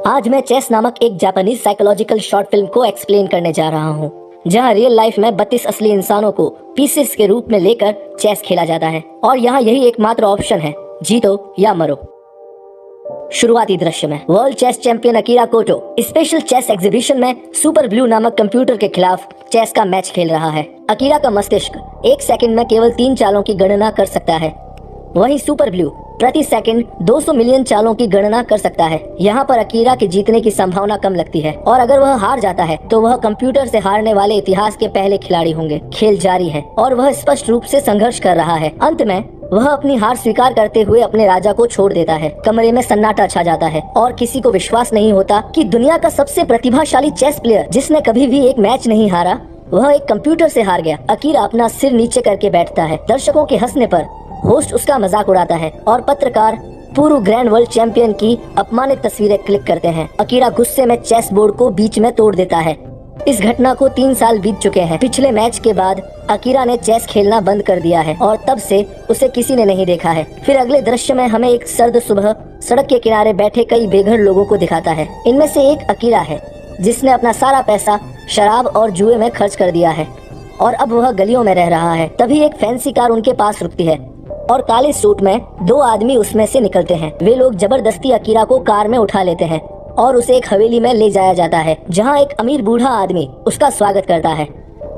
आज मैं चेस नामक एक जापानीज साइकोलॉजिकल शॉर्ट फिल्म को एक्सप्लेन करने जा रहा हूँ, जहाँ रियल लाइफ में 32 असली इंसानों को पीसेस के रूप में लेकर चेस खेला जाता है और यहाँ यही एकमात्र ऑप्शन है, जीतो या मरो। शुरुआती दृश्य में वर्ल्ड चेस चैंपियन अकीरा कोटो स्पेशल चेस एग्जीबिशन में सुपर ब्लू नामक कंप्यूटर के खिलाफ चेस का मैच खेल रहा है। अकीरा का मस्तिष्क एक सेकंड में केवल 3 चालों की गणना कर सकता है, वहीं सुपर ब्लू प्रति सेकंड 200 मिलियन चालों की गणना कर सकता है। यहाँ पर अकीरा के जीतने की संभावना कम लगती है और अगर वह हार जाता है तो वह कंप्यूटर से हारने वाले इतिहास के पहले खिलाड़ी होंगे। खेल जारी है और वह स्पष्ट रूप से संघर्ष कर रहा है। अंत में वह अपनी हार स्वीकार करते हुए अपने राजा को छोड़ देता है। कमरे में सन्नाटा छा जाता है और किसी को विश्वास नहीं होता कि दुनिया का सबसे प्रतिभाशाली चेस प्लेयर, जिसने कभी भी एक मैच नहीं हारा, वह एक कंप्यूटर से हार गया। अकीरा अपना सिर नीचे करके बैठता है। दर्शकों के हंसने पर होस्ट उसका मजाक उड़ाता है और पत्रकार पूर्व ग्रैंड वर्ल्ड चैंपियन की अपमानित तस्वीरें क्लिक करते हैं। अकीरा गुस्से में चेस बोर्ड को बीच में तोड़ देता है। इस घटना को 3 साल बीत चुके हैं। पिछले मैच के बाद अकीरा ने चेस खेलना बंद कर दिया है और तब से उसे किसी ने नहीं देखा है। फिर अगले दृश्य में हमें एक सर्द सुबह सड़क के किनारे बैठे कई बेघर लोगों को दिखाता है। इनमें से एक अकीरा है, जिसने अपना सारा पैसा शराब और जुए में खर्च कर दिया है और अब वह गलियों में रह रहा है। तभी एक फैंसी कार उनके पास रुकती है और काले सूट में 2 आदमी उसमें से निकलते हैं। वे लोग जबरदस्ती अकीरा को कार में उठा लेते हैं और उसे एक हवेली में ले जाया जाता है, जहां एक अमीर बूढ़ा आदमी उसका स्वागत करता है।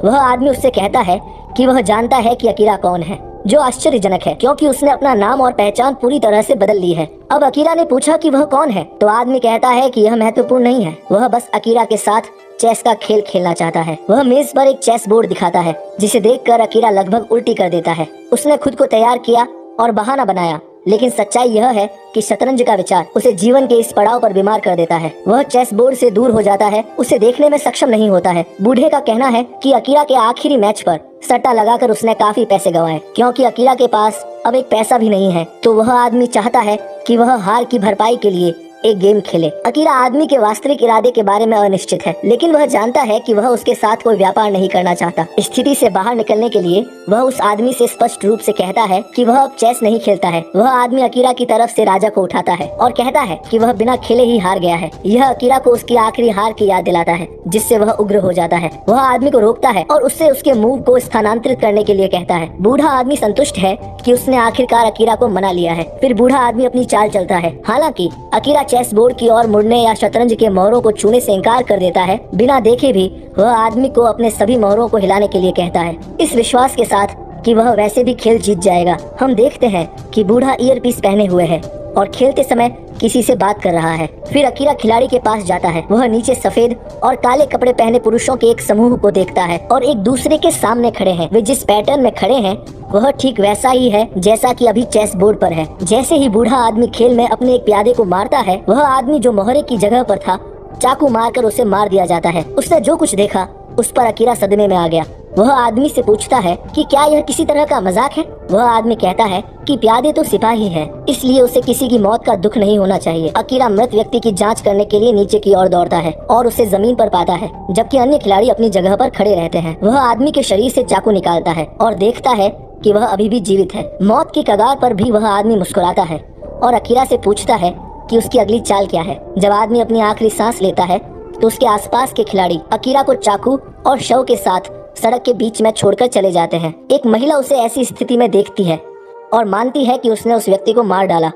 वह आदमी उससे कहता है कि वह जानता है कि अकीरा कौन है, जो आश्चर्यजनक है क्योंकि उसने अपना नाम और पहचान पूरी तरह से बदल ली है। अब अकीरा ने पूछा कि वह कौन है, तो आदमी कहता है कि यह महत्वपूर्ण नहीं है, वह बस अकीरा के साथ चेस का खेल खेलना चाहता है। वह मेज पर एक चेस बोर्ड दिखाता है, जिसे देखकर अकीरा लगभग उल्टी कर देता है। उसने खुद को तैयार किया और बहाना बनाया, लेकिन सच्चाई यह है कि शतरंज का विचार उसे जीवन के इस पड़ाव पर बीमार कर देता है। वह चेस बोर्ड से दूर हो जाता है, उसे देखने में सक्षम नहीं होता है। बूढ़े का कहना है कि अकीरा के आखिरी मैच पर सट्टा लगाकर उसने काफी पैसे गंवाए। क्योंकि अकीरा के पास अब एक पैसा भी नहीं है, तो वह आदमी चाहता है कि वह हार की भरपाई के लिए एक गेम खेले। अकीरा आदमी के वास्तविक इरादे के बारे में अनिश्चित है, लेकिन वह जानता है कि वह उसके साथ कोई व्यापार नहीं करना चाहता। स्थिति से बाहर निकलने के लिए वह उस आदमी से स्पष्ट रूप से कहता है कि वह अब चेस नहीं खेलता है। वह आदमी अकीरा की तरफ से राजा को उठाता है और कहता है कि वह बिना खेले ही हार गया है। यह अकीरा को उसकी आखिरी हार की याद दिलाता है, जिससे वह उग्र हो जाता है। वह आदमी को रोकता है और उससे उसके मूव को स्थानांतरित करने के लिए कहता है। बूढ़ा आदमी संतुष्ट है कि उसने आखिरकार अकीरा को मना लिया है। फिर बूढ़ा आदमी अपनी चाल चलता है। हालांकि अकीरा चेस बोर्ड की ओर मुड़ने या शतरंज के मोहरों को छूने से इनकार कर देता है। बिना देखे भी वह आदमी को अपने सभी मोहरों को हिलाने के लिए कहता है, इस विश्वास के साथ कि वह वैसे भी खेल जीत जाएगा। हम देखते हैं कि बूढ़ा ईयरपीस पहने हुए है और खेलते समय किसी से बात कर रहा है। फिर अकीरा खिलाड़ी के पास जाता है। वह नीचे सफेद और काले कपड़े पहने पुरुषों के एक समूह को देखता है और एक दूसरे के सामने खड़े हैं। वे जिस पैटर्न में खड़े हैं वह ठीक वैसा ही है जैसा कि अभी चेस बोर्ड पर है। जैसे ही बूढ़ा आदमी खेल में अपने एक प्यादे को मारता है, वह आदमी जो मोहरे की जगह पर था चाकू मारकर उसे मार दिया जाता है। उसने जो कुछ देखा उस पर अकीरा सदमे में आ गया। वह आदमी से पूछता है कि क्या यह किसी तरह का मजाक है। वह आदमी कहता है कि प्यादे तो सिपाही हैं, इसलिए उसे किसी की मौत का दुख नहीं होना चाहिए। अकीरा मृत व्यक्ति की जांच करने के लिए नीचे की ओर दौड़ता है और उसे जमीन पर पाता है, जबकि अन्य खिलाड़ी अपनी जगह पर खड़े रहते हैं। वह आदमी के शरीर से चाकू निकालता है और देखता है कि वह अभी भी जीवित है। मौत की कगार पर भी वह आदमी मुस्कुराता है और अकीरा से पूछता है कि उसकी अगली चाल क्या है। जब आदमी अपनी आखिरी सांस लेता है तो उसके आसपास के खिलाड़ी अकीरा को चाकू और शव के साथ सड़क के बीच में छोड़कर चले जाते हैं। एक महिला उसे ऐसी स्थिति में देखती है और मानती है कि उसने उस व्यक्ति को मार डाला।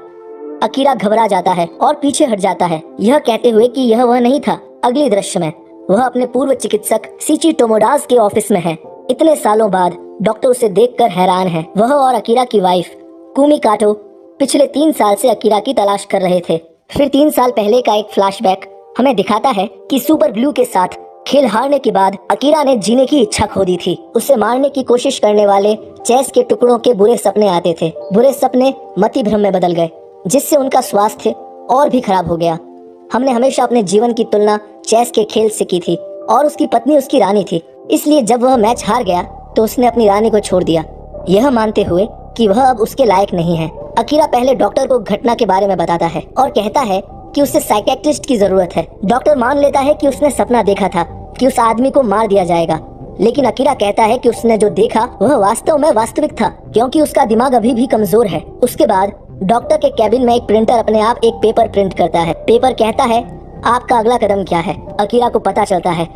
अकीरा घबरा जाता है और पीछे हट जाता है, यह कहते हुए कि यह वह नहीं था। अगले दृश्य में वह अपने पूर्व चिकित्सक सीची टोमोडास के ऑफिस में है। इतने सालों बाद डॉक्टर उसे देखकर हैरान है। वह और अकीरा की वाइफ कुमी काटो पिछले 3 साल से अकीरा की तलाश कर रहे थे। फिर 3 साल पहले का एक फ्लैशबैक हमें दिखाता है कि सुपर ब्लू के साथ खेल हारने के बाद अकीरा ने जीने की इच्छा खो दी थी। उसे मारने की कोशिश करने वाले चेस के टुकड़ों के बुरे सपने आते थे। बुरे सपने मति भ्रम में बदल गए, जिससे उनका स्वास्थ्य और भी खराब हो गया। हमने हमेशा अपने जीवन की तुलना चेस के खेल से की थी और उसकी पत्नी उसकी रानी थी। इसलिए जब वह मैच हार गया तो उसने अपनी रानी को छोड़ दिया, यह मानते हुए कि वह अब उसके लायक नहीं है। अकीरा पहले डॉक्टर को घटना के बारे में बताता है और कहता है कि उसे साइकियाट्रिस्ट की जरूरत है। डॉक्टर मान लेता है कि उसने सपना देखा था कि उस आदमी को मार दिया जाएगा, लेकिन अकीरा कहता है कि उसने जो देखा वह वास्तव में वास्तविक था, क्योंकि उसका दिमाग अभी भी कमजोर है। उसके बाद डॉक्टर के कैबिन में एक प्रिंटर अपने आप एक पेपर प्रिंट करता है। पेपर कहता है आपका अगला कदम क्या है? अकीरा को पता चलता है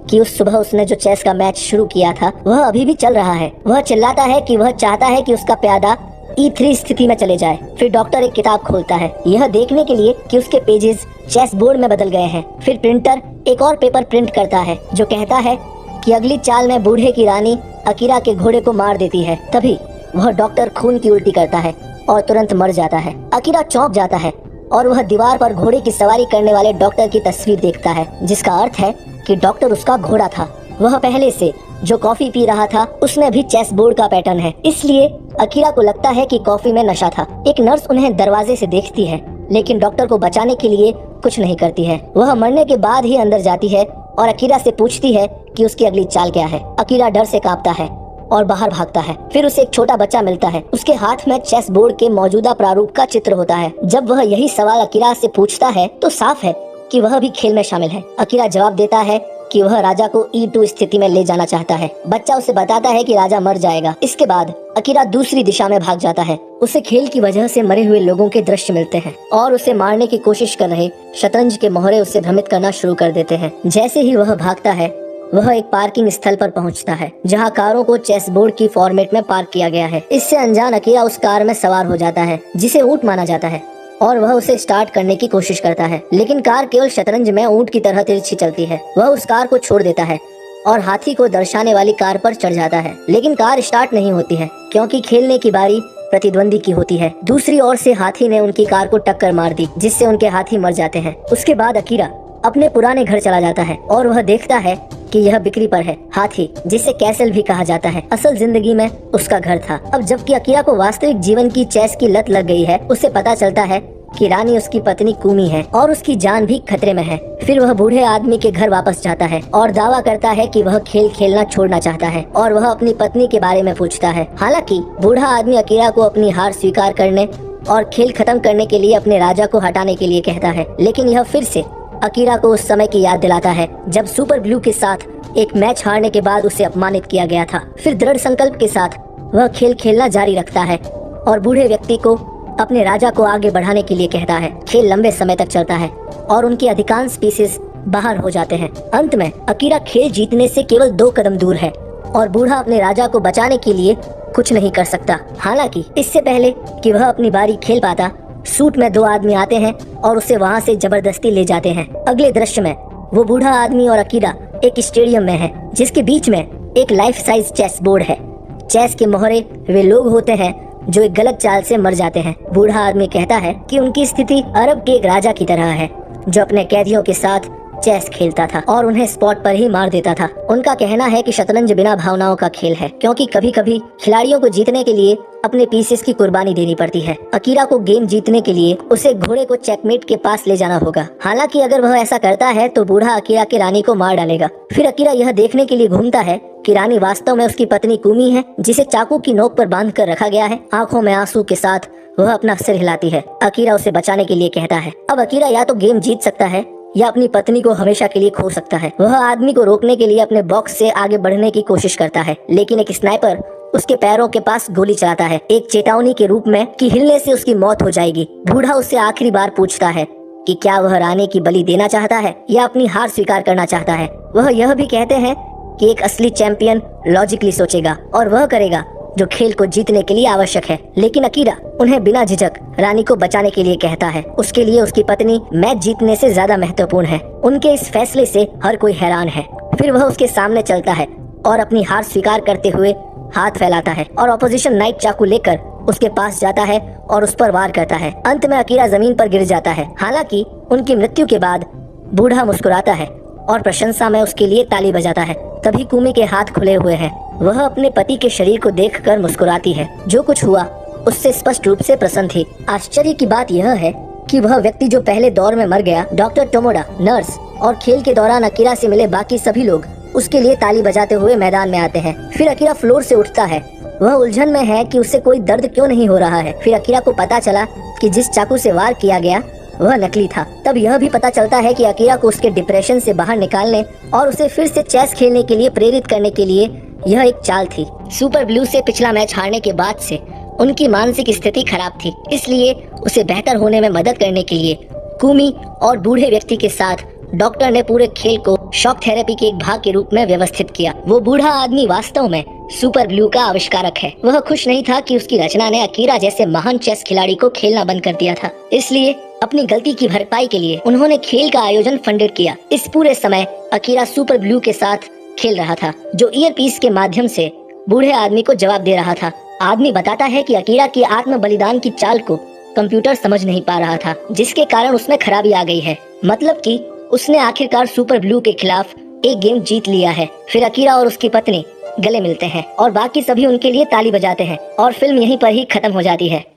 कि उस सुबह उसने जो चेस का मैच शुरू किया था वह अभी भी चल रहा है। वह चिल्लाता है कि वह चाहता है कि उसका प्यादा E3 स्थिति में चले जाए। फिर डॉक्टर एक किताब खोलता है, यह देखने के लिए कि उसके पेजेस चेस बोर्ड में बदल गए हैं। फिर प्रिंटर एक और पेपर प्रिंट करता है जो कहता है कि अगली चाल में बूढ़े की रानी अकीरा के घोड़े को मार देती है। तभी वह डॉक्टर खून की उल्टी करता है और तुरंत मर जाता है। अकीरा चौंक जाता है और वह दीवार पर घोड़े की सवारी करने वाले डॉक्टर की तस्वीर देखता है, जिसका अर्थ है कि डॉक्टर उसका घोड़ा था। वह पहले से जो कॉफी पी रहा था उसमें भी चेस बोर्ड का पैटर्न है, इसलिए अकीरा को लगता है कि कॉफी में नशा था। एक नर्स उन्हें दरवाजे से देखती है, लेकिन डॉक्टर को बचाने के लिए कुछ नहीं करती है। वह मरने के बाद ही अंदर जाती है और अकीरा से पूछती है कि उसकी अगली चाल क्या है। अकीरा डर से कांपता है और बाहर भागता है। फिर उसे एक छोटा बच्चा मिलता है, उसके हाथ में चेस बोर्ड के मौजूदा प्रारूप का चित्र होता है। जब वह यही सवाल अकीरा से पूछता है तो साफ है कि वह भी खेल में शामिल है। अकीरा जवाब देता है कि वह राजा को E2 स्थिति में ले जाना चाहता है। बच्चा उसे बताता है कि राजा मर जाएगा। इसके बाद अकीरा दूसरी दिशा में भाग जाता है। उसे खेल की वजह से मरे हुए लोगों के दृश्य मिलते हैं और उसे मारने की कोशिश कर रहे शतरंज के मोहरे उसे भ्रमित करना शुरू कर देते हैं। जैसे ही वह भागता है वह एक पार्किंग स्थल पर पहुंचता है जहां कारों को चेस बोर्ड की फॉर्मेट में पार्क किया गया है। इससे अनजान अकीरा उस कार में सवार हो जाता है जिसे ऊंट माना जाता है और वह उसे स्टार्ट करने की कोशिश करता है, लेकिन कार केवल शतरंज में ऊंट की तरह तिरछी चलती है। वह उस कार को छोड़ देता है और हाथी को दर्शाने वाली कार पर चढ़ जाता है, लेकिन कार स्टार्ट नहीं होती है क्योंकि खेलने की बारी प्रतिद्वंदी की होती है। दूसरी ओर से हाथी ने उनकी कार को टक्कर मार दी, जिससे उनके हाथी मर जाते हैं। उसके बाद अकीरा अपने पुराने घर चला जाता है और वह देखता है कि यह बिक्री पर है। हाथी, जिसे कैसल भी कहा जाता है, असल जिंदगी में उसका घर था। अब जबकि अकीरा को वास्तविक जीवन की चेस की लत लग गई है, उसे पता चलता है कि रानी उसकी पत्नी कुमी है और उसकी जान भी खतरे में है। फिर वह बूढ़े आदमी के घर वापस जाता है और दावा करता है कि वह खेल खेलना छोड़ना चाहता है और वह अपनी पत्नी के बारे में पूछता है। हालांकि बूढ़ा आदमी अकीरा को अपनी हार स्वीकार करने और खेल खत्म करने के लिए अपने राजा को हटाने के लिए कहता है, लेकिन यह फिर से अकीरा को उस समय की याद दिलाता है जब सुपर ब्लू के साथ एक मैच हारने के बाद उसे अपमानित किया गया था। फिर दृढ़ संकल्प के साथ वह खेल खेलना जारी रखता है और बूढ़े व्यक्ति को अपने राजा को आगे बढ़ाने के लिए कहता है। खेल लंबे समय तक चलता है और उनकी अधिकांश पीसेस बाहर हो जाते हैं। अंत में अकीरा खेल जीतने से केवल 2 कदम दूर है और बूढ़ा अपने राजा को बचाने के लिए कुछ नहीं कर सकता। हालांकि इससे पहले कि वह अपनी बारी खेल पाता, सूट में 2 आदमी आते हैं और उसे वहां से जबरदस्ती ले जाते हैं। अगले दृश्य में वो बूढ़ा आदमी और अकीरा एक स्टेडियम में है जिसके बीच में एक लाइफ साइज चेस बोर्ड है। चेस के मोहरे वे लोग होते हैं जो एक गलत चाल से मर जाते हैं। बूढ़ा आदमी कहता है कि उनकी स्थिति अरब के एक राजा की तरह है जो अपने कैदियों के साथ चेस खेलता था और उन्हें स्पॉट पर ही मार देता था। उनका कहना है कि शतरंज बिना भावनाओं का खेल है, क्योंकि कभी कभी खिलाड़ियों को जीतने के लिए अपने पीसेस की कुर्बानी देनी पड़ती है। अकीरा को गेम जीतने के लिए उसे घोड़े को चेकमेट के पास ले जाना होगा। हालांकि अगर वह ऐसा करता है तो बूढ़ा अकीरा की रानी को मार डालेगा। फिर अकीरा यह देखने के लिए घूमता है कि रानी वास्तव में उसकी पत्नी कुमी है, जिसे चाकू की नोक पर बांध कर रखा गया है। आंखों में आंसू के साथ वह अपना सिर हिलाती है। अकीरा उसे बचाने के लिए कहता है। अब अकीरा या तो गेम जीत सकता है या अपनी पत्नी को हमेशा के लिए खो सकता है। वह आदमी को रोकने के लिए अपने बॉक्स से आगे बढ़ने की कोशिश करता है, लेकिन एक स्नाइपर उसके पैरों के पास गोली चलाता है, एक चेतावनी के रूप में कि हिलने से उसकी मौत हो जाएगी। बूढ़ा उससे आखिरी बार पूछता है कि क्या वह रानी की बलि देना चाहता है या अपनी हार स्वीकार करना चाहता है। वह यह भी कहते हैं कि एक असली चैंपियन लॉजिकली सोचेगा और वह करेगा जो खेल को जीतने के लिए आवश्यक है। लेकिन अकीरा उन्हें बिना झिझक रानी को बचाने के लिए कहता है। उसके लिए उसकी पत्नी मैच जीतने से ज्यादा महत्वपूर्ण है। उनके इस फैसले से हर कोई हैरान है। फिर वह उसके सामने चलता है और अपनी हार स्वीकार करते हुए हाथ फैलाता है और ऑपोजिशन नाइट चाकू लेकर उसके पास जाता है और उस पर वार करता है। अंत में अकीरा जमीन पर गिर जाता है। हालांकि उनकी मृत्यु के बाद बूढ़ा मुस्कुराता है और प्रशंसा में उसके लिए ताली बजाता है। तभी कुमी के हाथ खुले हुए हैं। वह अपने पति के शरीर को देखकर मुस्कुराती है। जो कुछ हुआ उससे स्पष्ट रूप से प्रसन्न थी। आश्चर्य की बात यह है कि वह व्यक्ति जो पहले दौर में मर गया, डॉक्टर टोमोडा, नर्स और खेल के दौरान अकीरा से मिले बाकी सभी लोग उसके लिए ताली बजाते हुए मैदान में आते हैं। फिर अकीरा फ्लोर से उठता है। वह उलझन में है कि उसे कोई दर्द क्यों नहीं हो रहा है। फिर अकीरा को पता चला कि जिस चाकू से वार किया गया वह नकली था। तब यह भी पता चलता है कि अकीरा को उसके डिप्रेशन से बाहर निकालने और उसे फिर से चेस खेलने के लिए प्रेरित करने के लिए यह एक चाल थी। सुपर ब्लू से पिछला मैच हारने के बाद से उनकी मानसिक स्थिति खराब थी, इसलिए उसे बेहतर होने में मदद करने के लिए कुमी और बूढ़े व्यक्ति के साथ डॉक्टर ने पूरे खेल को शॉक थेरेपी के एक भाग के रूप में व्यवस्थित किया। वो बूढ़ा आदमी वास्तव में सुपर ब्लू का आविष्कारक है। वह खुश नहीं था कि उसकी रचना ने अकीरा जैसे महान चेस खिलाड़ी को खेलना बंद कर दिया था। इसलिए अपनी गलती की भरपाई के लिए उन्होंने खेल का आयोजन फंडेड किया। इस पूरे समय अकीरा सुपर ब्लू के साथ खेल रहा था, जो ईयरपीस के माध्यम से बूढ़े आदमी को जवाब दे रहा था। आदमी बताता है कि अकीरा की आत्म बलिदान की चाल को कंप्यूटर समझ नहीं पा रहा था, जिसके कारण उसमें खराबी आ गई है। मतलब कि उसने आखिरकार सुपर ब्लू के खिलाफ एक गेम जीत लिया है। फिर अकीरा और उसकी पत्नी गले मिलते हैं और बाकी सभी उनके लिए ताली बजाते हैं और फिल्म यहीं पर ही खत्म हो जाती है।